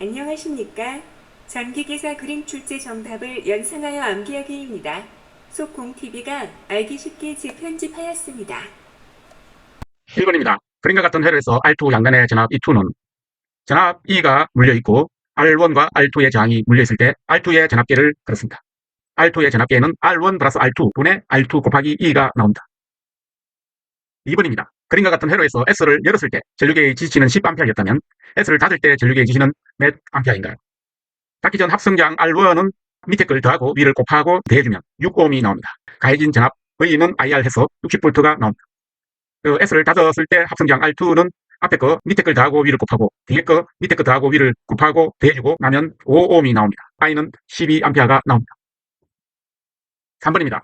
안녕하십니까? 전기기사 그림 출제 정답을 연상하여 암기하기입니다. 속공TV가 알기 쉽게 재편집하였습니다. 1번입니다. 그림과 같은 회로에서 R2 양단의 전압 E2는 전압 E가 물려있고 R1과 R2의 저항이 물려있을 때 R2의 전압계를 그렸습니다. R2의 전압계는 R1 플러스 R2 분의 R2 곱하기 E가 나옵니다. 2번입니다. 그림과 같은 회로에서 S를 열었을 때 전류계의 지시는 10A였다면 S를 닫을 때 전류계의 지시는 몇 A인가요? 닫기 전 합성장 R1은 밑에 걸 더하고 위를 곱하고 더해주면 6ohm이 나옵니다. 가해진 전압 V는 IR 해서 60V가 나옵니다. S를 닫았을 때 합성장 R2는 앞에 거 밑에 걸 더하고 위를 곱하고 뒤에 거 밑에 거 더하고 위를 곱하고 더해주고 나면 5ohm이 나옵니다. I는 12A가 나옵니다. 3번입니다.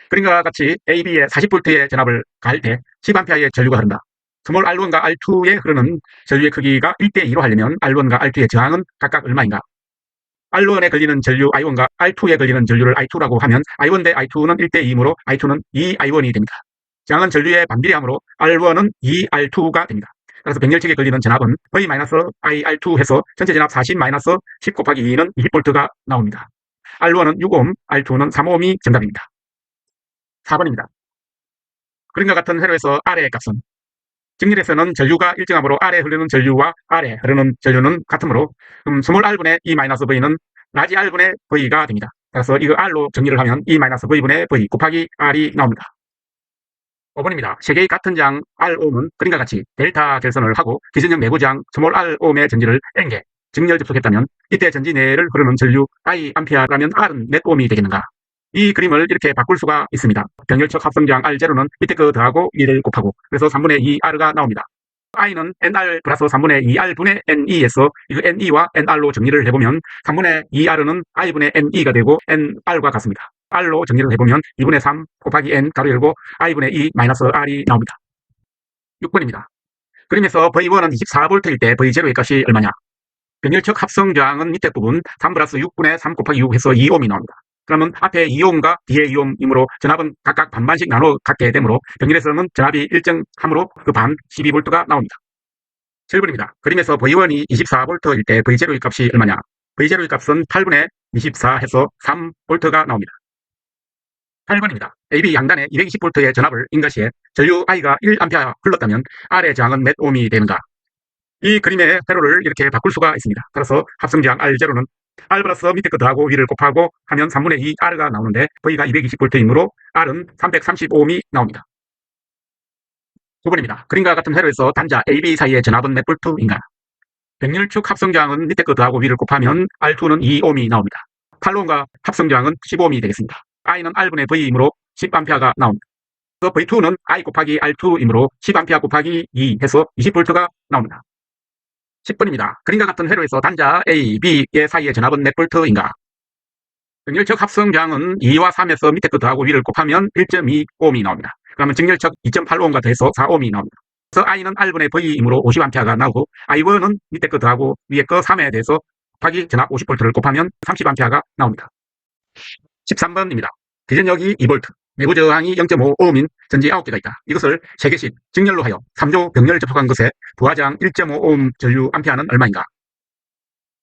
그림과 같이 AB에 40V의 전압을 가할 때 10A의 전류가 흐른다. 스몰 R1과 R2에 흐르는 전류의 크기가 1대2로 하려면 R1과 R2의 저항은 각각 얼마인가? R1에 걸리는 전류 I1과 R2에 걸리는 전류를 I2라고 하면 I1 대 I2는 1대2이므로 I2는 2I1이 됩니다. 저항은 전류의 반비례하므로 R1은 2R2가 됩니다. 그래서 병렬측에 걸리는 전압은 V-IR2 해서 전체 전압 40-10 곱하기 2는 20V가 나옵니다. R1은 6ohm, R2는 3ohm이 정답입니다. 4번입니다. 그림과 같은 회로에서 R의 값은 직렬에서는 전류가 일정하므로 R에 흐르는 전류와 R에 흐르는 전류는 같으므로 스몰 R분의 E-V는 라지 R분의 V가 됩니다. 그래서 이거 R로 정리를 하면 E-V분의 V 곱하기 R이 나옵니다. 5번입니다. 세 개의 같은 장 Rohm은 그림과 같이 델타 결선을 하고 기전형 내부장 스몰 Rohm의 전지를 N개 직렬 접속했다면 이때 전지 내를 흐르는 전류 I A라면 R은 몇 ohm이 되겠는가? 이 그림을 이렇게 바꿀 수가 있습니다. 병렬측 합성장 R0는 밑에 거 더하고 2를 곱하고 그래서 3분의 2R가 나옵니다. I는 NR 플러스 3분의 2R분의 NE에서 이거 NE와 NR로 정리를 해보면 3분의 2R은 I분의 NE가 되고 NR과 같습니다. R로 정리를 해보면 2분의 3 곱하기 N 가로 열고 I분의 2 마이너스 R이 나옵니다. 6번입니다. 그림에서 V1은 24V일 때 V0의 값이 얼마냐? 병렬측 합성저항은 밑에 부분 3 플러스 6분의 3 곱하기 6 해서 2ohm이 나옵니다. 그러면 앞에 2ohm과 뒤에 2ohm이므로 전압은 각각 반반씩 나눠 갖게 되므로 병렬에서는 전압이 일정하므로 그 반 12V가 나옵니다. 7번입니다. 그림에서 V1이 24V일 때 V0의 값이 얼마냐? V0의 값은 8분의 24 해서 3V가 나옵니다. 8번입니다. AB 양단에 220V의 전압을 인 것이에 전류 I가 1A 흘렀다면 R의 저항은 몇 ohm이 되는가? 이 그림의 회로를 이렇게 바꿀 수가 있습니다. 따라서 합성저항 R0는 R 플러스 밑에 거 더하고 위를 곱하고 하면 3분의 2R가 나오는데 V가 220V이므로 R은 335ohm이 나옵니다. 9번입니다. 그림과 같은 회로에서 단자 AB 사이의 전압은 몇 V인가? 병렬축 합성저항은 밑에 거 더하고 위를 곱하면 R2는 2ohm이 나옵니다. 8ohm과 합성저항은 15ohm이 되겠습니다. I는 R분의 V이므로 10A가 나옵니다. 그래서 V2는 I 곱하기 R2이므로 10A 곱하기 2 해서 20V가 나옵니다. 10번입니다. 그림과 같은 회로에서 단자 A, B의 사이의 전압은 몇 V인가? 정렬척 합성저항은 2와 3에서 밑에 거 더하고 위를 곱하면 1.2ohm이 나옵니다. 그러면 정렬척 2.8ohm과 더해서 4ohm이 나옵니다. 그래서 I는 R분의 V이므로 50A가 나오고 I1은 밑에 거 더하고 위에 거 3에 대해서 곱하기 전압 50V를 곱하면 30A가 나옵니다. 13번입니다. 기전력이 2V, 내부 저항이 0.5ohm인 전지 9개가 있다. 이것을 3개씩 직렬로 하여 3조 병렬을 접속한 것에 부하저항 1.5ohm 전류 암페어는 얼마인가?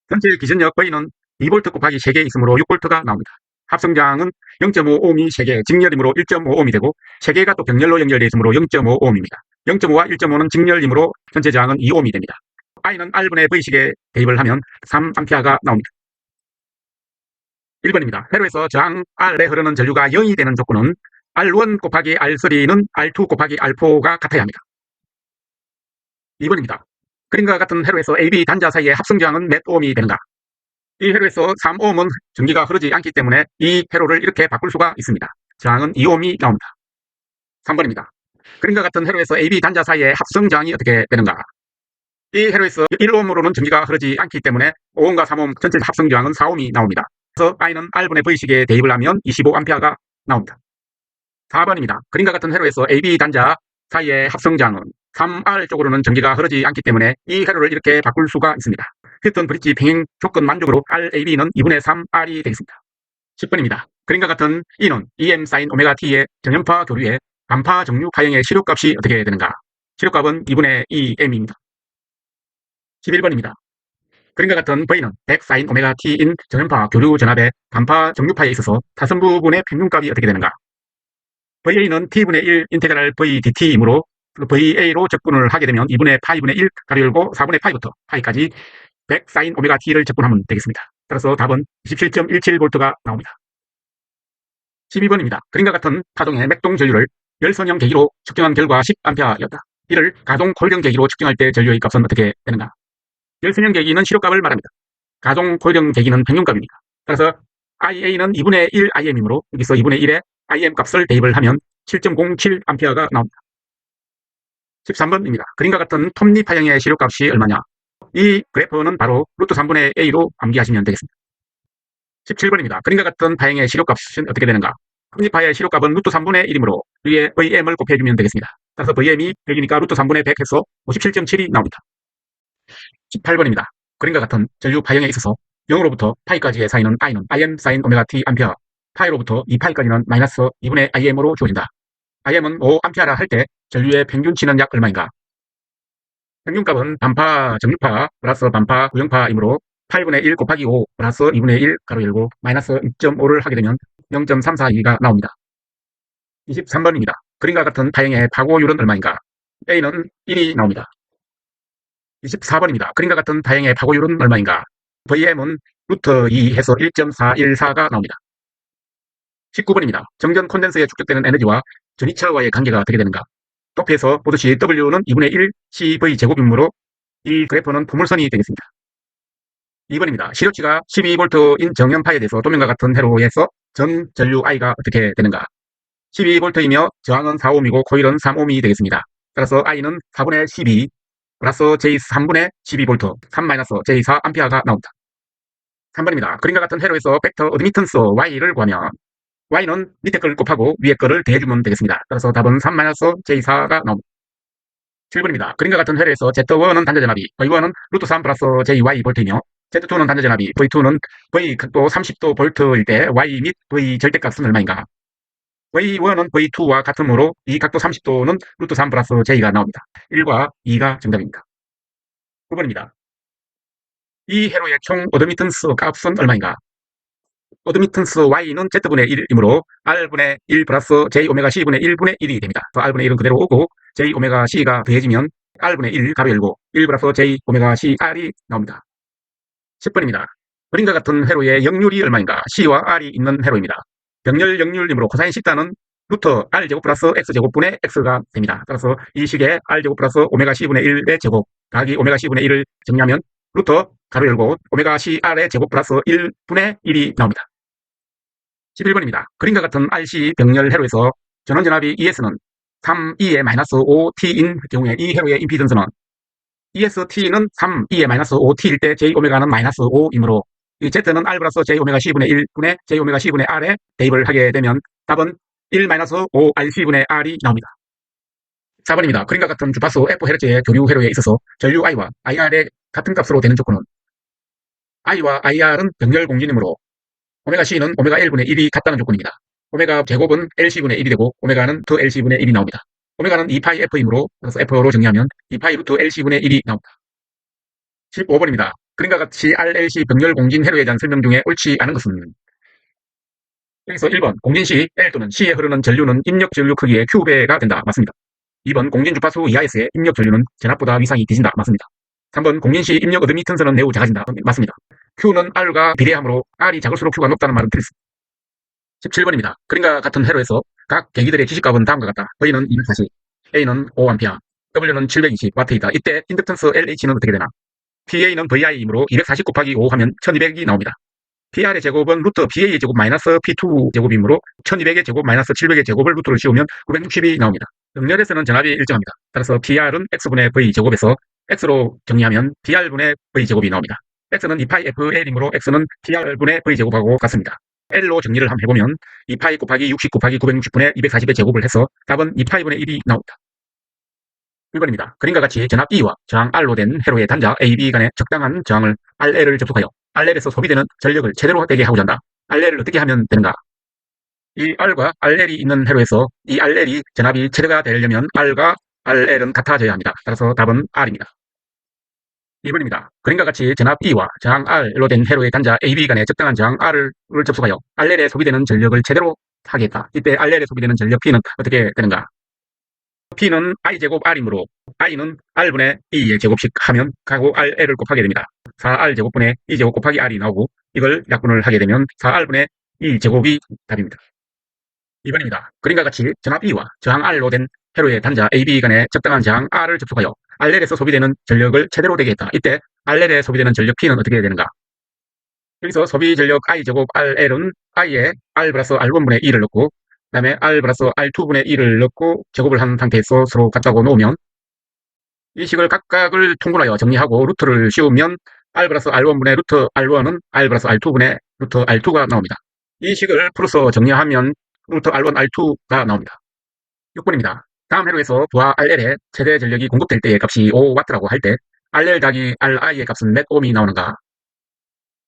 전체 기전력 V는 2V 곱하기 3개 있으므로 6V가 나옵니다. 합성저항은 0.5ohm이 3개, 직렬이므로 1.5ohm이 되고 3개가 또 병렬로 연결되어 있으므로 0.5ohm입니다. 0.5와 1.5는 직렬이므로 전체 저항은 2ohm이 됩니다. I는 R분의 V식에 대입을 하면 3A가 나옵니다. 1번입니다. 회로에서 저항 R에 흐르는 전류가 0이 되는 조건은 R1 곱하기 R3는 R2 곱하기 R4가 같아야 합니다. 2번입니다. 그림과 같은 회로에서 AB 단자 사이의 합성저항은 몇 ohm이 되는가? 이 회로에서 3ohm은 전기가 흐르지 않기 때문에 이 회로를 이렇게 바꿀 수가 있습니다. 저항은 2ohm이 나옵니다. 3번입니다. 그림과 같은 회로에서 AB 단자 사이의 합성저항이 어떻게 되는가? 이 회로에서 1ohm으로는 전기가 흐르지 않기 때문에 5ohm과 3ohm 전체 합성저항은 4ohm이 나옵니다. 그래서 I는 R분의 V식에 대입을 하면 25A가 나옵니다. 4번입니다. 그림과 같은 회로에서 AB 단자 사이의 합성저항은 3R 쪽으로는 전기가 흐르지 않기 때문에 이 회로를 이렇게 바꿀 수가 있습니다. 휴턴 브릿지 평행 조건 만족으로 RAB는 2분의 3R이 되겠습니다. 10번입니다. 그림과 같은 E는 EM sin 오메가 T의 정연파 교류의 반파 정류 파형의 시력값이 어떻게 되는가? 시력값은 2분의 2M입니다. 11번입니다. 그림과 같은 V는 100sin 오메가 t인 전연파 교류 전압의 단파 정류파에 있어서 타선 부분의 평균값이 어떻게 되는가? VA는 t분의 1 인테그랄 V dt이므로 VA로 적분을 하게 되면 2분의 파이분의 1 가로 열고 4분의 파이부터 파이까지 100sin 오메가 t를 적분하면 되겠습니다. 따라서 답은 27.17V가 나옵니다. 12번입니다. 그림과 같은 파동의 맥동 전류를 열선형 계기로 측정한 결과 10A였다. 이를 가동 골경 계기로 측정할 때 전류의 값은 어떻게 되는가? 열선형 계기는 시료값을 말합니다. 가동 골경 계기는 평균값입니다. 따라서 IA는 2분의 1 IM이므로 여기서 2분의 1의 IM 값을 대입을 하면 7.07A가 나옵니다. 13번입니다. 그림과 같은 톱니파형의 시료값이 얼마냐? 이 그래프는 바로 루트 3분의 A로 암기하시면 되겠습니다. 17번입니다. 그림과 같은 파형의 시료값은 어떻게 되는가? 톱니파의 시료값은 루트 3분의 1이므로 위에 VM을 곱해주면 되겠습니다. 따라서 VM이 100이니까 루트 3분의 100 해서 57.7이 나옵니다. 18번입니다. 그림과 같은 전류 파형에 있어서 0으로부터 파이까지의 사인은 I는 IM sin 오메가 t 암페어, 파이로부터 2파이까지는 마이너스 2분의 IM으로 주어진다. IM은 5암페어라 할 때 전류의 평균치는 약 얼마인가? 평균값은 반파 정류파 플러스 반파 구형파이므로 8분의 1 곱하기 5 플러스 2분의 1 가로 열고 마이너스 2.5를 하게 되면 0.342가 나옵니다. 23번입니다. 그림과 같은 파형의 파고율은 얼마인가? A는 1이 나옵니다. 24번입니다. 그림과 같은 파형의 파고율은 얼마인가? VM은 루트 2 해서 1.414가 나옵니다. 19번입니다. 정전 콘덴서에 축적되는 에너지와 전이차와의 관계가 어떻게 되는가? 도표에서 보듯이 W는 2분의 1 CV 제곱이므로 이 그래프는 포물선이 되겠습니다. 2번입니다. 시료치가 12V인 정연파에 대해서 도면과 같은 회로에서 전 전류 I가 어떻게 되는가? 12V이며 저항은 4ohm이고 코일은 3ohm이 되겠습니다. 따라서 I는 4분의 12 플러스 J3분의 12V 3-J4A가 나옵니다. 3번입니다. 그림과 같은 회로에서 벡터 어드미턴스 Y를 구하면 Y는 밑에 걸 곱하고 위에 거를 대주면 되겠습니다. 따라서 답은 3-J4가 나옵니다. 7번입니다. 그림과 같은 회로에서 Z1은 단자전압이 V1은 루트 3 플러스 JY 볼트이며 Z2는 단자전압이 V2는 V 각도 30도 볼트일 때 Y 및 V 절대값은 얼마인가? V1은 V2와 같으므로 이 각도 30도는 루트 3 플러스 J가 나옵니다. 1과 2가 정답입니다. 9번입니다. 이 회로의 총 어드미턴스 값은 얼마인가? 어드미턴스 Y는 Z분의 1이므로 R분의 1 플러스 J 오메가 C분의 1분의 1이 됩니다. R분의 1은 그대로 오고 J 오메가 C가 더해지면 R분의 1 가로 열고 1 플러스 J 오메가 C R이 나옵니다. 10번입니다. 그림과 같은 회로의 역률이 얼마인가? C와 R이 있는 회로입니다. 병렬 역률이므로 코사인 식단은 루트 R제곱 플러스 X제곱분의 X가 됩니다. 따라서 이 식에 R제곱 플러스 오메가 C분의 1의 제곱 더하기 오메가 C분의 1을 정리하면 루트 가로 열고 오메가 CR의 제곱 플러스 1분의 1이 나옵니다. 11번입니다. 그림과 같은 RC 병렬 회로에서 전원전압이 ES는 3E의 마이너스 5T인 경우에 이 회로의 임피던스는 EST는 3E의 마이너스 5T일 때 J오메가는 마이너스 5이므로 이 Z는 R 플러스 J오메가 C분의 1분의 J오메가 C분의 R에 대입을 하게 되면 답은 1 마이너스 5RC분의 R이 나옵니다. 4번입니다. 그림과 같은 주파수 F헤르츠의 교류 회로에 있어서 전류 I와 IR의 같은 값으로 되는 조건은 I와 IR은 병렬 공진이므로 오메가 C는 오메가 1분의 1이 같다는 조건입니다. 오메가 제곱은 LC분의 1이 되고 오메가는 2LC분의 1이 나옵니다. 오메가는 2파이 F이므로 그래서 F로 정리하면 2파이 루트 LC분의 1이 나옵니다. 15번입니다. 그림과 같이 RLC 병렬 공진 회로에 대한 설명 중에 옳지 않은 것은 여기서 1번 공진 시 L 또는 C에 흐르는 전류는 입력 전류 크기의 Q배가 된다. 맞습니다. 2번 공진 주파수 이하에서의 입력 전류는 전압보다 위상이 뒤진다. 맞습니다. 3번 공진 시 입력 어드미턴스는 매우 작아진다. 맞습니다. Q는 R과 비례하므로 R이 작을수록 Q가 높다는 말은 틀렸습니다. 17번입니다. 그림과 같은 회로에서 각 계기들의 지식값은 다음과 같다. V는 240, A는 5A, W는 720W이다. 이때 인덕턴스 LH는 어떻게 되나? PA는 VI이므로 240 곱하기 5 하면 1200이 나옵니다. PR의 제곱은 루트 PA의 제곱 마이너스 P2 제곱이므로 1200의 제곱 마이너스 700의 제곱을 루트를 씌우면 960이 나옵니다. 정렬에서는 전압이 일정합니다. 따라서 PR은 X분의 V 제곱에서 X로 정리하면 PR분의 V 제곱이 나옵니다. X는 2파이 FL이므로 X는 PR분의 V 제곱하고 같습니다. L로 정리를 한번 해보면 2파이 곱하기 60 곱하기 960분의 240의 제곱을 해서 답은 2파이분의 1이 나옵니다. 1번입니다. 그림과 같이 전압 E와 저항 R로 된 회로의 단자 A, B 간의 적당한 저항을 RL을 접속하여 RL에서 소비되는 전력을 최대로 되게 하고자 한다. RL을 어떻게 하면 되는가? 이 R과 RL이 있는 회로에서 이 RL이 전압이 최대가 되려면 R과 RL은 같아져야 합니다. 따라서 답은 R입니다. 2번입니다. 그림과 같이 전압 E와 저항 R로 된 회로의 단자 AB 간에 적당한 저항 R을 접속하여 RL에 소비되는 전력을 제대로 하겠다. 이때 RL에 소비되는 전력 P는 어떻게 되는가? P는 I제곱 R이므로 I는 R분의 E의 제곱씩 하면 가고 RL을 곱하게 됩니다. 4R제곱분의 E제곱 곱하기 R이 나오고 이걸 약분을 하게 되면 4R분의 E제곱이 답입니다. 2번입니다. 그림과 같이 전압 E와 저항 R로 된 회로의 단자 AB 간에 적당한 저항 R을 접속하여 RL에서 소비되는 전력을 제대로 되게 했다. 이때 RL에 소비되는 전력 P는 어떻게 되는가? 여기서 소비 전력 I제곱 RL은 I에 R 플러스 R1분의 E를 넣고 그 다음에 R 플러스 R2분의 E를 넣고 제곱을 한 상태에서 서로 같다고 놓으면 이 식을 각각을 통분하여 정리하고 루트를 씌우면 R 플러스 R1분의 루트 R1은 R 플러스 R2분의 루트 R2가 나옵니다. 이 식을 풀어서 정리하면 루트 R1, R2가 나옵니다. 6번입니다. 다음 회로에서 부하 RL에 최대 전력이 공급될 때의 값이 5W라고 할 때 RL 더하기 RI의 값은 몇 ohm이 나오는가?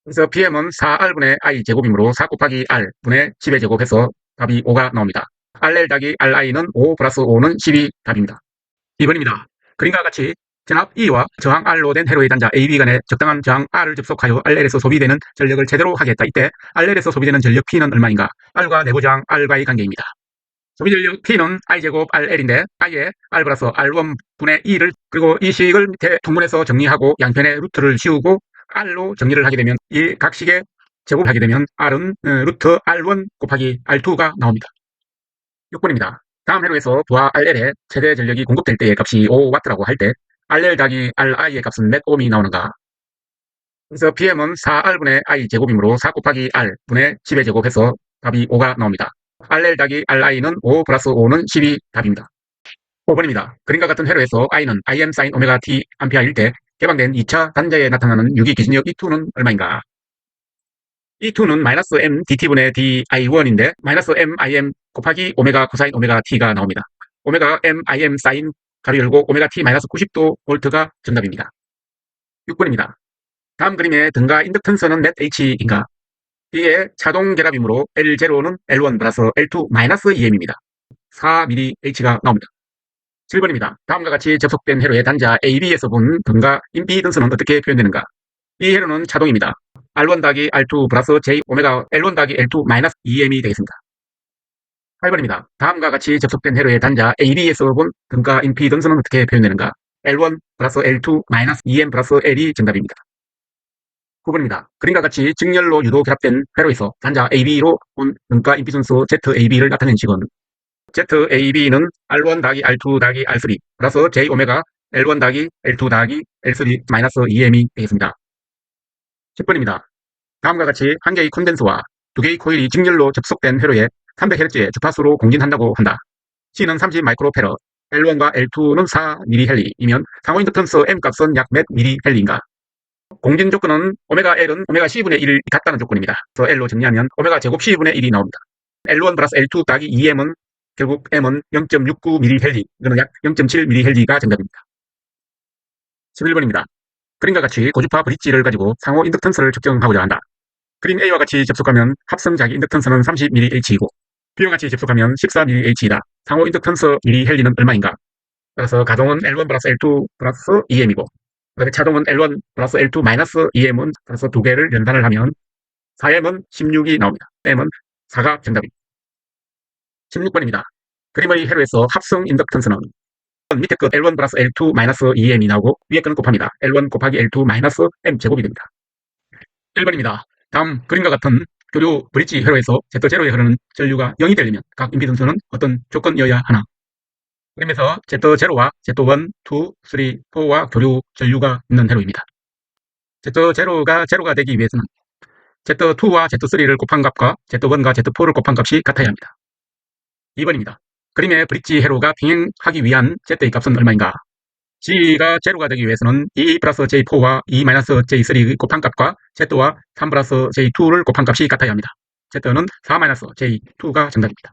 그래서 PM은 4R분의 I 제곱이므로 4 곱하기 R분의 10의 제곱해서 답이 5가 나옵니다. RL 더하기 RI는 5 플러스 5는 10이 답입니다. 2번입니다. 그림과 같이 전압 E와 저항 R로 된 회로의 단자 AB 간에 적당한 저항 R을 접속하여 RL에서 소비되는 전력을 제대로 하겠다. 이때 RL에서 소비되는 전력 P는 얼마인가? R과 내부 저항 R과의 관계입니다. 소비전력 P는 I제곱 RL인데 I에 R 플러스 R1분의 E를 그리고 이 식을 밑에 통분해서 정리하고 양편에 루트를 씌우고 R로 정리를 하게 되면 이 각식에 제곱하게 되면 R은 루트 R1 곱하기 R2가 나옵니다. 6번입니다. 다음 회로에서 부하 RL에 최대 전력이 공급될 때의 값이 5W라고 할 때 RL 더하기 RI의 값은 몇 ohm이 나오는가? 그래서 PM은 4R분의 I 제곱이므로 4 곱하기 R분의 10의 제곱해서 답이 5가 나옵니다. RL 더하기 RI는 5 플러스 5는 10이 답입니다. 5번입니다. 그림과 같은 회로에서 I는 Im sin 오메가 t 암페어일 때 개방된 2차 단자에 나타나는 유기 기준력 E2는 얼마인가? E2는 마이너스 M dt분의 di1인데 마이너스 M im 곱하기 오메가 코사인 오메가 t가 나옵니다. 오메가 M im sin 가로 열고 오메가 t 마이너스 90도 볼트가 정답입니다. 6번입니다. 다음 그림의 등가 인덕턴스는 몇 H인가? 이게 자동 결합이므로 L0는 L1 플러스 L2 마이너스 2M입니다. 4mH가 나옵니다. 7번입니다. 다음과 같이 접속된 회로의 단자 AB에서 본 등가 임피던스는 어떻게 표현되는가? 이 회로는 자동입니다. R1 더하기 R2 플러스 J 오메가 L1 더하기 L2 마이너스 2M이 되겠습니다. 8번입니다. 다음과 같이 접속된 회로의 단자 AB에서 본 등가 임피던스는 어떻게 표현되는가? L1 플러스 L2 마이너스 2M 플러스 L이 정답입니다. 9번입니다. 그림과 같이 직렬로 유도 결합된 회로에서 단자 AB로 본 등가 임피던스 ZAB를 나타낸 식은 ZAB는 R1 더하기 R2 더하기 R3 플러스 J 오메가 L1 더하기 L2 더하기 L3 마이너스 2M이 되겠습니다. 10번입니다. 다음과 같이 한 개의 콘덴서와 두 개의 코일이 직렬로 접속된 회로에 300Hz의 주파수로 공진한다고 한다. C는 30 마이크로페럿, L1과 L2는 4mH이면 상호 인덕턴스 M 값은 약 몇 mH인가? 공진 조건은 오메가 L은 오메가 C분의 1이 같다는 조건입니다. 그래서 L로 정리하면 오메가 제곱 C분의 1이 나옵니다. L1 플러스 L2 더하기 2M은 결국 M은 0.69mH, 이거는 약 0.7mH가 정답입니다. 11번입니다. 그림과 같이 고주파 브릿지를 가지고 상호 인덕턴스를 측정하고자 한다. 그림 A와 같이 접속하면 합성 자기 인덕턴스는 30mH이고 B와 같이 접속하면 14mH이다. 상호 인덕턴스 mH는 얼마인가? 따라서 가동은 L1 플러스 L2 플러스 2M이고 그다음에 차동은 L1 플러스 L2 마이너스 2M은 따라서 두 개를 연산을 하면 4M은 16이 나옵니다. M은 4가 정답입니다. 16번입니다. 그림의 회로에서 합성 인덕턴스는 밑에 끝 L1 플러스 L2 마이너스 2M이 나오고 위에 끝은 곱합니다. L1 곱하기 L2 마이너스 M 제곱이 됩니다. 1번입니다. 다음 그림과 같은 교류 브릿지 회로에서 Z0에 흐르는 전류가 0이 되려면 각 임피던스는 어떤 조건이어야 하나? 그림에서 Z0와 Z1, 2, 3, 4와 교류 전류가 있는 회로입니다. Z0가 0가 되기 위해서는 Z2와 Z3를 곱한 값과 Z1과 Z4를 곱한 값이 같아야 합니다. 2번입니다. 그림의 브릿지 회로가 평행하기 위한 Z의 값은 얼마인가? G가 0가 되기 위해서는 2 플러스 J4와 2 마이너스 J3 곱한 값과 Z와 3 플러스 J2를 곱한 값이 같아야 합니다. Z는 4 마이너스 J2가 정답입니다.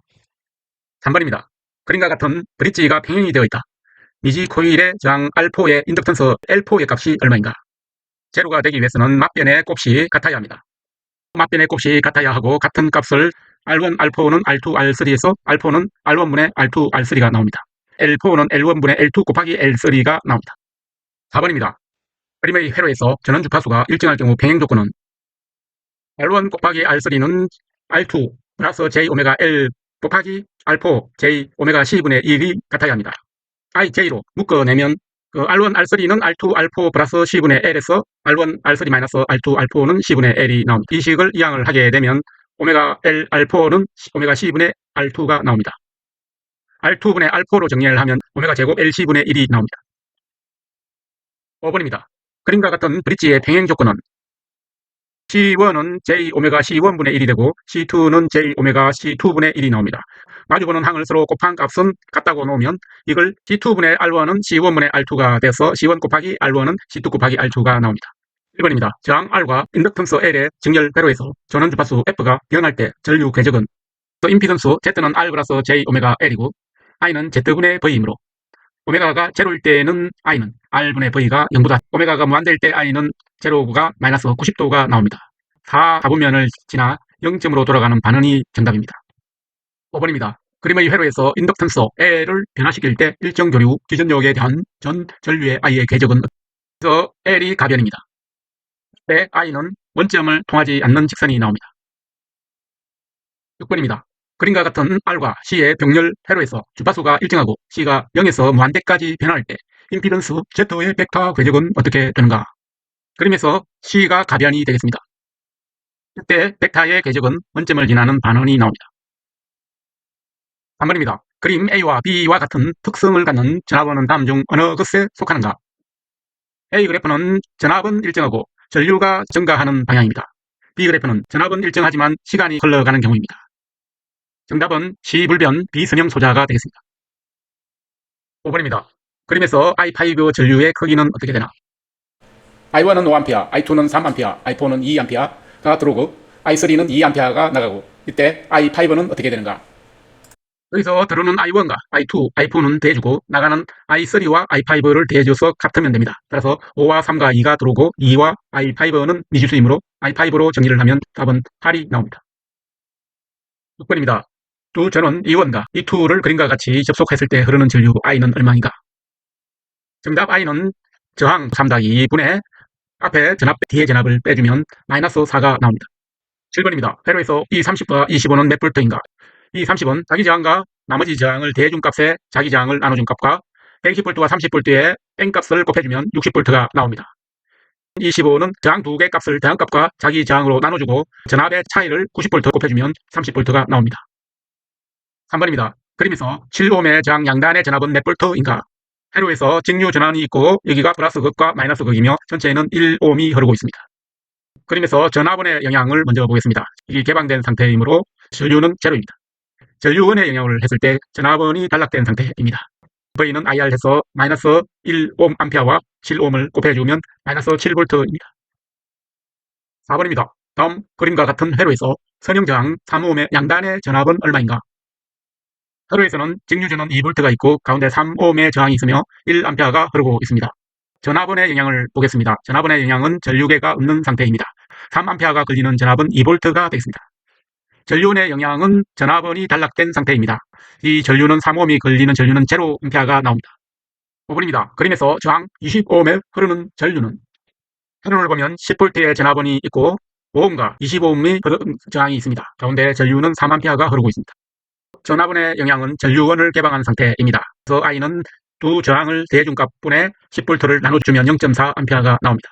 3번입니다. 그림과 같은 브릿지가 평행이 되어 있다. 미지 코일의 저항 R4의 인덕턴스 L4의 값이 얼마인가? 0가 되기 위해서는 맞변의 곱이 같아야 합니다. 맞변의 곱이 같아야 하고 같은 값을 R1, R4는 R2, R3에서 R4는 R1분의 R2, R3가 나옵니다. L4는 L1분의 L2 곱하기 L3가 나옵니다. 4번입니다. 그림의 회로에서 전원 주파수가 일정할 경우 병행 조건은 R1 곱하기 R3는 R2 플러스 J 오메가 L 곱하기 R4 J 오메가 C분의 1이 같아야 합니다. IJ로 묶어내면 R1, R3는 R2, R4 플러스 C분의 L에서 R1, R3 마이너스 R2, R4는 C분의 L이 나옵니다. 이 식을 이항을 하게 되면 오메가 L, R4는 오메가 C분의 R2가 나옵니다. R2분의 R4로 정리를 하면 오메가 제곱 LC분의 1이 나옵니다. 5번입니다. 그림과 같은 브릿지의 병행 조건은 C1은 J 오메가 C1분의 1이 되고 C2는 J 오메가 C2분의 1이 나옵니다. 마주보는 항을 서로 곱한 값은 같다고 놓으면 이걸 C2분의 R1은 C1분의 R2가 돼서 C1 곱하기 R1은 C2 곱하기 R2가 나옵니다. 1번입니다. 저항 R과 인덕턴스 L의 직렬 회로에서 전원 주파수 F가 변할 때 전류 궤적은 임피던스 Z는 R 플러스 J 오메가 L이고 I는 Z분의 V이므로 오메가가 제로일 때는 I는 R분의 V가 0보다 오메가가 무한대일 때 I는 제로가 마이너스 90도가 나옵니다. 4분면을 지나 0점으로 돌아가는 반응이 정답입니다. 5번입니다. 그림의 회로에서 인덕턴스 L을 변화시킬 때 일정 교류 기전력에 대한 전 전류의 I의 궤적은 그래서 L이 가변입니다. 때 I는 원점을 통하지 않는 직선이 나옵니다. 6번입니다. 그림과 같은 R과 C의 병렬 회로에서 주파수가 일정하고 C가 0에서 무한대까지 변할 때 임피던스 Z의 벡터 궤적은 어떻게 되는가? 그림에서 C가 가변이 되겠습니다. 이때 벡터의 궤적은 원점을 지나는 반원이 나옵니다. 3번입니다. 그림 A와 B와 같은 특성을 갖는 전압원은 다음 중 어느 것에 속하는가? A 그래프는 전압은 일정하고 전류가 증가하는 방향입니다. B 그래프는 전압은 일정하지만 시간이 흘러가는 경우입니다. 정답은 C 불변 비선형 소자가 되겠습니다. 5번입니다. 그림에서 I5 전류의 크기는 어떻게 되나? I1은 5A, I2는 3A, I4는 2A가 들어오고 I3는 2A가 나가고 이때 I5는 어떻게 되는가? 여기서 들어오는 I1과 I2, I4는 대주고 나가는 I3와 I5를 대줘서 같으면 됩니다. 따라서 5와 3과 2가 들어오고 2와 I5는 미지수이므로 I5로 정리를 하면 답은 8이 나옵니다. 6번입니다. 두 전원 E1과 E2를 그림과 같이 접속했을 때 흐르는 전류 I는 얼마인가? 정답 I는 저항 3-2분의 앞에 전압 뒤에 전압을 빼주면 마이너스 4가 나옵니다. 7번입니다. 회로에서 E30과 E15는 몇 볼트인가? E30은 자기 저항과 나머지 저항을 대준 값에 자기 저항을 나눠준 값과 120볼트와 30볼트의 N값을 곱해주면 60볼트가 나옵니다. E15는 저항 두 개 값을 저항값과 자기 저항으로 나눠주고 전압의 차이를 90볼트 곱해주면 30볼트가 나옵니다. 3번입니다. 그림에서 7ohm의 저항 양단의 전압은 몇 볼트인가? 회로에서 직류 전환이 있고 여기가 플러스 극과 마이너스 극이며 전체에는 1ohm이 흐르고 있습니다. 그림에서 전압원의 영향을 먼저 보겠습니다. 이게 개방된 상태이므로 전류는 제로입니다. 전류원의 영향을 했을 때 전압원이 단락된 상태입니다. V는 IR해서 마이너스 1ohm와 7ohm을 곱해주면 마이너스 7V입니다. 4번입니다. 다음 그림과 같은 회로에서 선형저항 3ohm의 양단의 전압은 얼마인가? 회로에서는 직류전원 2V가 있고 가운데 3ohm의 저항이 있으며 1A가 흐르고 있습니다. 전압원의 영향을 보겠습니다. 전압원의 영향은 전류계가 없는 상태입니다. 3A가 걸리는 전압은 2V가 되겠습니다. 전류원의 영향은 전압원이 단락된 상태입니다. 이 전류는 3ohm이 걸리는 전류는 0A가 나옵니다. 5번입니다. 그림에서 저항 20ohm에 흐르는 전류는 회로를 보면 10V의 전압원이 있고 5ohm과 20ohm의 저항이 있습니다. 가운데 전류는 3A가 흐르고 있습니다. 전압원의 영향은 전류원을 개방한 상태입니다. 그래서 I는 두 저항을 대준 값분의 10V를 나눠주면 0.4A가 나옵니다.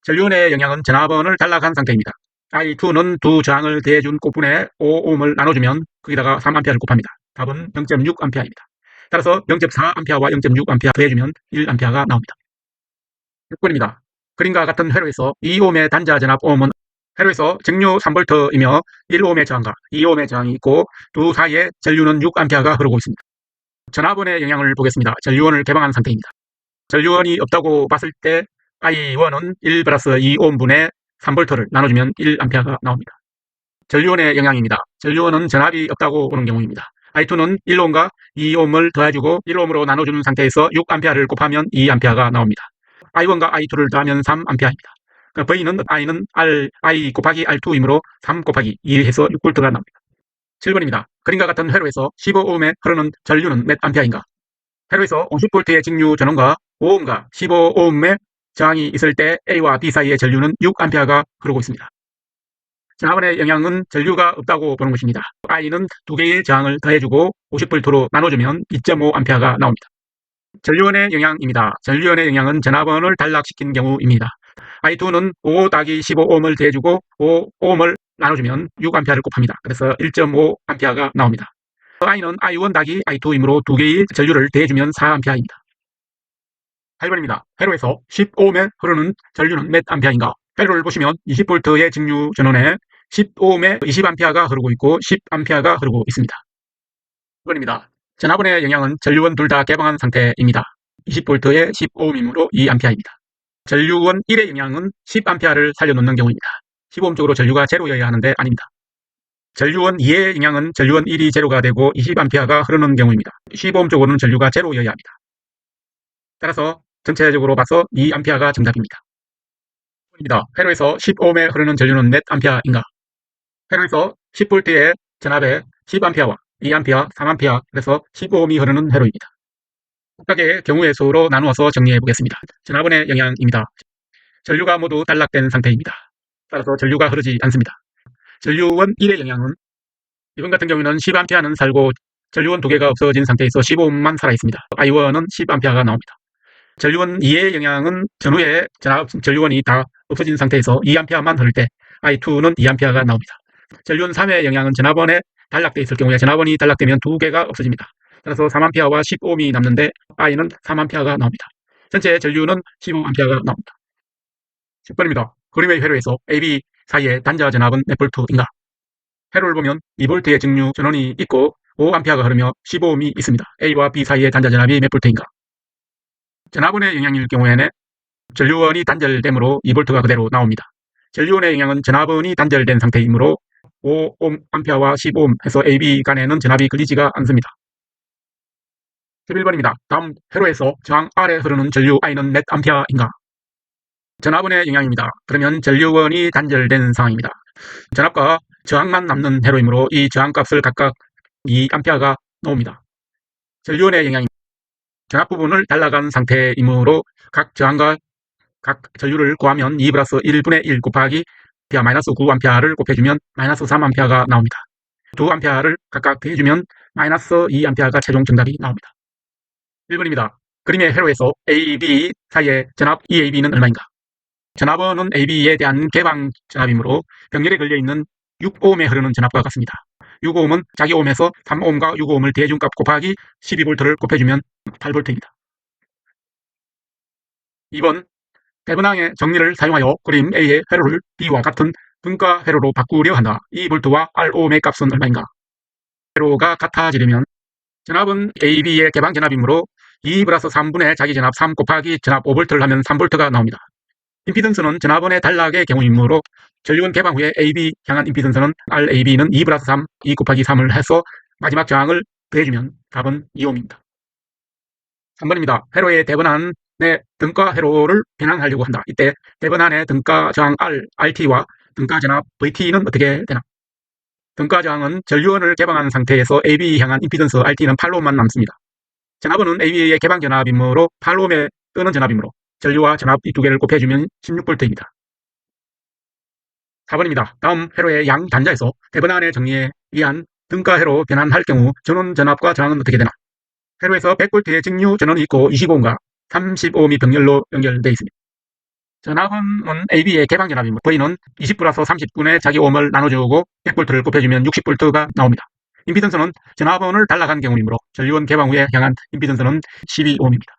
전류원의 영향은 전압원을 단락한 상태입니다. I2는 두 저항을 대준 곱분의 5ohm을 나눠주면 거기다가 3A를 곱합니다. 답은 0.6A입니다. 따라서 0.4A와 0.6A 더해주면 1A가 나옵니다. 6번입니다. 그림과 같은 회로에서 2ohm의 단자 전압 ohm은 회로에서 직류 3V이며 1ohm의 저항과 2ohm의 저항이 있고 두 사이에 전류는 6A가 흐르고 있습니다. 전압원의 영향을 보겠습니다. 전류원을 개방한 상태입니다. 전류원이 없다고 봤을 때 I1은 1 플러스 2ohm분의 3V를 나눠주면 1A가 나옵니다. 전류원의 영향입니다. 전류원은 전압이 없다고 보는 경우입니다. I2는 1ohm과 2ohm을 더해주고 1ohm으로 나눠주는 상태에서 6A를 곱하면 2A가 나옵니다. I1과 I2를 더하면 3A입니다. V는 I는 I 곱하기 R2이므로 3 곱하기 2 해서 6V가 나옵니다. 7번입니다. 그림과 같은 회로에서 15ohm에 흐르는 전류는 몇 A인가? 회로에서 50V의 직류 전원과 5ohm과 15ohm의 저항이 있을 때 A와 B 사이의 전류는 6A가 흐르고 있습니다. 전압원의 영향은 전류가 없다고 보는 것입니다. I는 두 개의 저항을 더해주고 50V로 나눠주면 2.5A가 나옵니다. 전류원의 영향입니다. 전류원의 영향은 전압원을 단락시킨 경우입니다. I2는 5-15Ohm을 더해주고 5Ohm을 나눠주면 6A를 곱합니다. 그래서 1.5A가 나옵니다. I는 I1-I2이므로 두 개의 전류를 더해주면 4A입니다. 8번입니다. 회로에서 10Ohm에 흐르는 전류는 몇 A인가? 회로를 보시면 20V의 직류 전원에 10Ohm에 20A가 흐르고 있고 10A가 흐르고 있습니다. 1번입니다. 전압원의 영향은 전류원 둘 다 개방한 상태입니다. 20V에 10Ohm이므로 2A입니다. 전류원 1의 영향은 10A를 살려놓는 경우입니다. 15Ohm 쪽으로 전류가 제로여야 하는데 아닙니다. 전류원 2의 영향은 전류원 1이 제로가 되고 20A가 흐르는 경우입니다. 15Ohm 쪽으로는 전류가 제로여야 합니다. 따라서 전체적으로 봐서 2A가 정답입니다. 회로에서 10Ohm에 흐르는 전류는 몇 A인가? 회로에서 10V의 전압에 10A와 2A, 3A, 그래서 15Ohm이 흐르는 회로입니다. 각각의 경우의 수로 나누어서 정리해 보겠습니다. 전압원의 영향입니다. 전류가 모두 단락된 상태입니다. 따라서 전류가 흐르지 않습니다. 전류원 1의 영향은 이번 같은 경우에는 10A는 살고 전류원 두 개가 없어진 상태에서 15Ohm만 살아있습니다. I1은 10A가 나옵니다. 전류원 2의 영향은 전후에 전류원이 다 없어진 상태에서 2A만 흐를 때 I2는 2A가 나옵니다. 전류원 3의 영향은 전압원에 단락되어 있을 경우에 전압원이 단락되면 두 개가 없어집니다. 따라서 3A와 10Ohm이 남는데 I는 3A가 나옵니다. 전체 전류는 15A가 나옵니다. 10번입니다. 그림의 회로에서 AB 사이의 단자 전압은 몇 볼트인가? 회로를 보면 2V의 직류 전원이 있고 5A가 흐르며 15Ohm이 있습니다. A와 B 사이의 단자 전압이 몇 볼트인가? 전압원의 영향일 경우에는 전류원이 단절되므로 2V가 그대로 나옵니다. 전류원의 영향은 전압원이 단절된 상태이므로 5A와 15Ohm 해서 AB 간에는 전압이 걸리지가 않습니다. 11번입니다. 다음 회로에서 저항 R에 흐르는 전류 I는 몇 A인가? 전압원의 영향입니다. 그러면 전류원이 단절된 상황입니다. 전압과 저항만 남는 회로이므로 이 저항값을 각각 2A가 나옵니다. 전류원의 영향입니다. 전압 부분을 달라간 상태이므로 각 저항과 각 전류를 구하면 2 플러스 1분의 1 곱하기 마이너스 9A를 곱해주면 마이너스 3A가 나옵니다. 2A를 각각 더해주면 마이너스 2A가 최종 정답이 나옵니다. 1번입니다. 그림의 회로에서 AB 사이의 전압 EAB는 얼마인가? 전압원은 AB에 대한 개방 전압이므로 병렬에 걸려있는 6Ohm에 흐르는 전압과 같습니다. 6Ohm은 자기 ohm에서 3Ohm과 6Ohm을 대준 값 곱하기 12V를 곱해주면 8V입니다. 2번 배분항의 정리를 사용하여 그림 A의 회로를 B와 같은 분가 회로로 바꾸려 한다. 이 볼트와 ROhm의 값은 얼마인가? 회로가 같아지려면 전압은 AB의 개방 전압이므로 2 플러스 3분의 자기 전압 3 곱하기 전압 5V를 하면 3V가 나옵니다. 임피던스는 전압원의 단락의 경우이므로 전류원 개방 후에 AB 향한 임피던스는 RAB는 2 플러스 3, 2 곱하기 3을 해서 마지막 저항을 더해주면 답은 2Ohm입니다. 3번입니다. 회로의 대번환의 등가 회로를 변환하려고 한다. 이때 대번환의 등가 저항 RT와 등가 전압 VT는 어떻게 되나? 등가 저항은 전류원을 개방한 상태에서 AB 향한 임피던스 RT는 8Ohm만 남습니다. 전압원은 AB의 개방 전압이므로 8Ohm의 뜨는 전압이므로 전류와 전압 이 두 개를 곱해주면 16V입니다. 4번입니다. 다음 회로의 양 단자에서 대번환의 정리에 의한 등가 회로 변환할 경우 전원 전압과 저항은 어떻게 되나? 회로에서 100V의 직류 전원이 있고 25Ohm과 35Ohm이 병렬로 연결되어 있습니다. 전압은 AB의 개방 전압이므로 V는 20 플러스 30분의 자기 ohm을 나눠주고 100V를 곱해주면 60V가 나옵니다. 임피던스는 전압원을 달라간 경우이므로 전류원 개방 후에 향한 임피던스는 12Ohm입니다.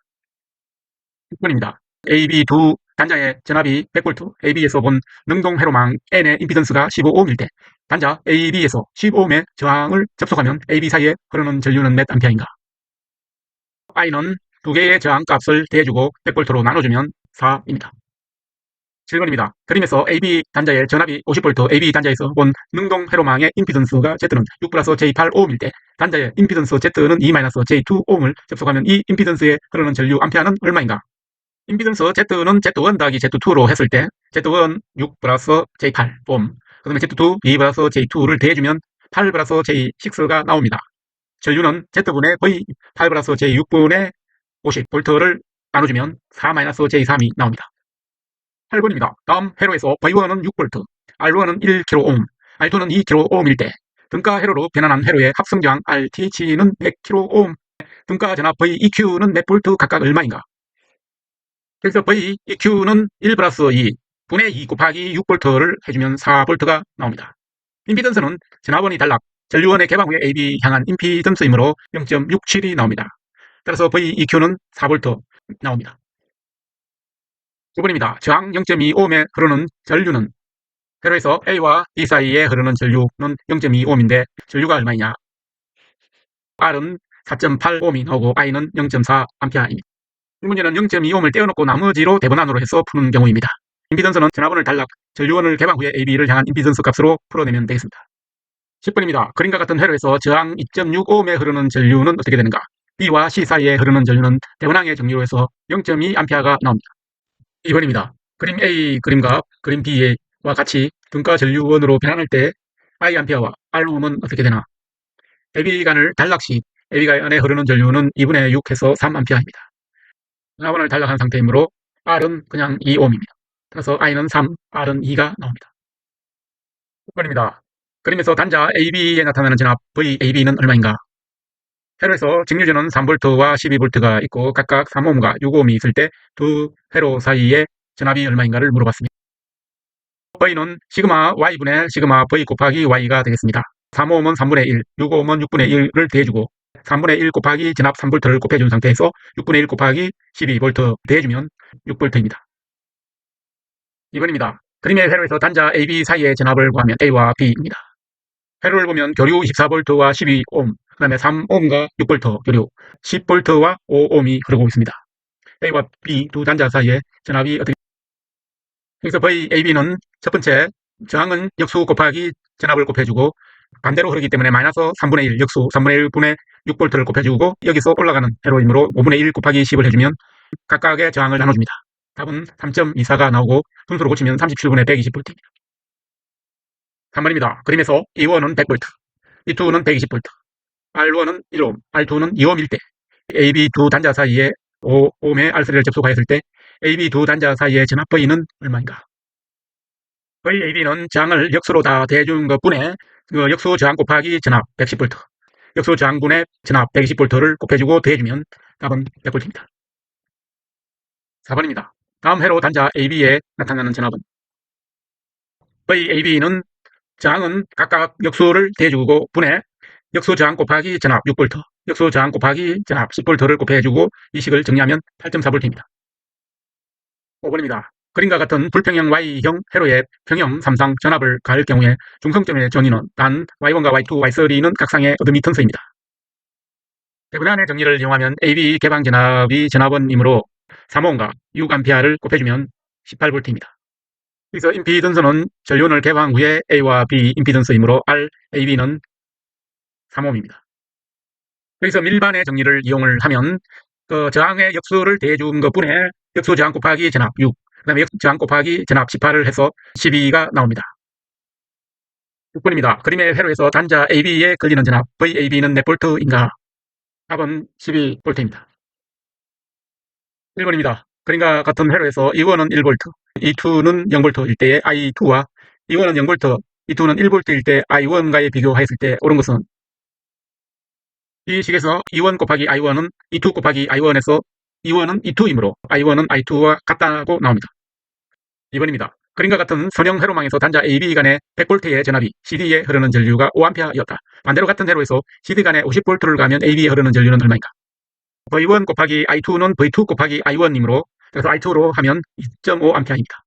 6번입니다. AB 두 단자의 전압이 100V, AB에서 본 능동 회로망 N의 임피던스가 15Ohm일 때 단자 AB에서 15Ohm의 저항을 접속하면 AB 사이에 흐르는 전류는 몇 A인가? I는 두 개의 저항값을 더해주고 100V로 나눠주면 4입니다. 7번입니다. 그림에서 AB 단자의 전압이 50V, AB 단자에서 본 능동 회로망의 임피던스가 Z는 6 플러스 J8Ohm일 때 단자의 임피던스 Z는 2-J2Ohm을 접속하면 이 임피던스에 흐르는 전류 암페어는 얼마인가? 임피던스 Z는 Z1-Z2로 했을 때 Z1 6 플러스 J8Ohm, 그 다음에 Z2 2 플러스 J2를 더해주면 8 플러스 J6가 나옵니다. 전류는 Z분의 V 8 플러스 J6분의 50V를 나눠주면 4-J3이 나옵니다. 8번입니다. 다음 회로에서 V1은 6V, R1은 1kΩ, R2는 2kΩ일 때 등가 회로로 변환한 회로의 합성 저항 RTH는 100kΩ, 등가 전압 VEQ는 몇 볼트 각각 얼마인가? 그래서 VEQ는 1 플러스 2 분의 2 곱하기 6볼트를 해주면 4볼트가 나옵니다. 임피던스는 전압원이 단락, 전류원의 개방 후에 AB 향한 임피던스이므로 0.67이 나옵니다. 따라서 VEQ는 4볼트 나옵니다. 9번입니다. 저항 0.2ohm에 흐르는 전류는 회로에서 A와 B 사이에 흐르는 전류는 0.2ohm인데 전류가 얼마이냐? R은 4.8ohm이 나오고 I는 0.4A입니다. 이 문제는 0.2ohm을 떼어놓고 나머지로 대분한으로 해서 푸는 경우입니다. 임피던스는 전압원을 단락, 전류원을 개방 후에 AB를 향한 임피던스 값으로 풀어내면 되겠습니다. 10번입니다. 그림과 같은 회로에서 저항 2.6ohm에 흐르는 전류는 어떻게 되는가? B와 C 사이에 흐르는 전류는 대분항의 정리로해서 0.2A가 나옵니다. 2번입니다. 그림 A 그림과 그림 B와 같이 등가 전류원으로 변환할 때 I아와 R음은 어떻게 되나? AB간을 단락 시 AB간 안에 흐르는 전류는 2분의 6 해서 3A입니다. 전압원을 단락한 상태이므로 R은 그냥 2ohm입니다. 따라서 I는 3, R은 2가 나옵니다. 6번입니다. 그림에서 단자 AB에 나타나는 전압 VAB는 얼마인가? 회로에서 직류전은 3V와 12V가 있고 각각 3ohm과 6ohm이 있을 때 두 회로 사이의 전압이 얼마인가를 물어봤습니다. V는 시그마 Y분의 시그마 V 곱하기 Y가 되겠습니다. 3ohm은 3분의 1, 6ohm은 6분의 1을 더해주고 3분의 1 곱하기 전압 3V를 곱해준 상태에서 6분의 1 곱하기 12V 더해주면 6V입니다. 2번입니다. 그림의 회로에서 단자 AB 사이의 전압을 구하면 A와 B입니다. 회로를 보면 교류 24V와 12ohm, 그 다음에 3ohm과 6V 교류, 10V와 5ohm이 흐르고 있습니다. A와 B 두 단자 사이의 전압이 어떻게? 여기서 VAB는 첫 번째 저항은 역수 곱하기 전압을 곱해주고 반대로 흐르기 때문에 마이너스 3분의 1 역수 3분의 1분의 6V를 곱해주고 여기서 올라가는 회로이므로 5분의 1 곱하기 10을 해주면 각각의 저항을 나눠줍니다. 답은 3.24가 나오고 분수로 고치면 37분의 120V입니다. 3번입니다. 그림에서 E1은 100V, E2는 120V, R1은 1ohm, R2는 2ohm일 때 AB 두 단자 사이에 5ohm의 R3를 접속하였을 때 AB 두 단자 사이의 전압 V는 얼마인가? VAB는 저항을 역수로 다 대준 것분에 그 역수 저항 곱하기 전압 110V, 역수 저항분의 전압 120V를 곱해주고 더해주면 답은 100V입니다. 4번입니다. 다음 회로 단자 AB에 나타나는 전압은 VAB는 저항은 각각 역수를 대주고 분해 역수 저항 곱하기 전압 6V, 역수 저항 곱하기 전압 10V를 곱해주고 이 식을 정리하면 8.4V입니다. 5번입니다. 그림과 같은 불평형 Y형 회로에 평형 3상 전압을 가할 경우에 중성점의 전위는 단 Y1과 Y2, Y3는 각상의 어드미턴스입니다. 대분한의 정리를 이용하면 AB 개방 전압이 전압원이므로 3ohm과 6A를 곱해주면 18V입니다. 그래서 임피던스는 전류원을 개방 후에 A와 B 임피던스이므로 R, AB는 3ohm입니다. 여기서 밀반의 정리를 이용을 하면 그 저항의 역수를 대준 것분에 역수 저항 곱하기 전압 6, 그 다음에 역수 저항 곱하기 전압 18을 해서 12가 나옵니다. 6번입니다. 그림의 회로에서 단자 AB에 걸리는 전압 VAB는 몇 볼트인가? 답은 12V입니다. 1번입니다. 그림과 같은 회로에서 E1은 1V, E2는 0V일 때의 I2와 E1은 0V, E2는 1V일 때 I1과의 비교하였을 때 옳은 것은 이 식에서 E1 곱하기 I1은 E2 곱하기 I1에서 E1은 E2이므로 I1은 I2와 같다고 나옵니다. 2번입니다. 그림과 같은 선형 회로망에서 단자 AB 간의 100V의 전압이 CD에 흐르는 전류가 5A였다. 반대로 같은 회로에서 CD 간에 50V를 가면 AB에 흐르는 전류는 얼마인가? V1 곱하기 I2는 V2 곱하기 I1이므로 그래서 I2로 하면 2.5A입니다.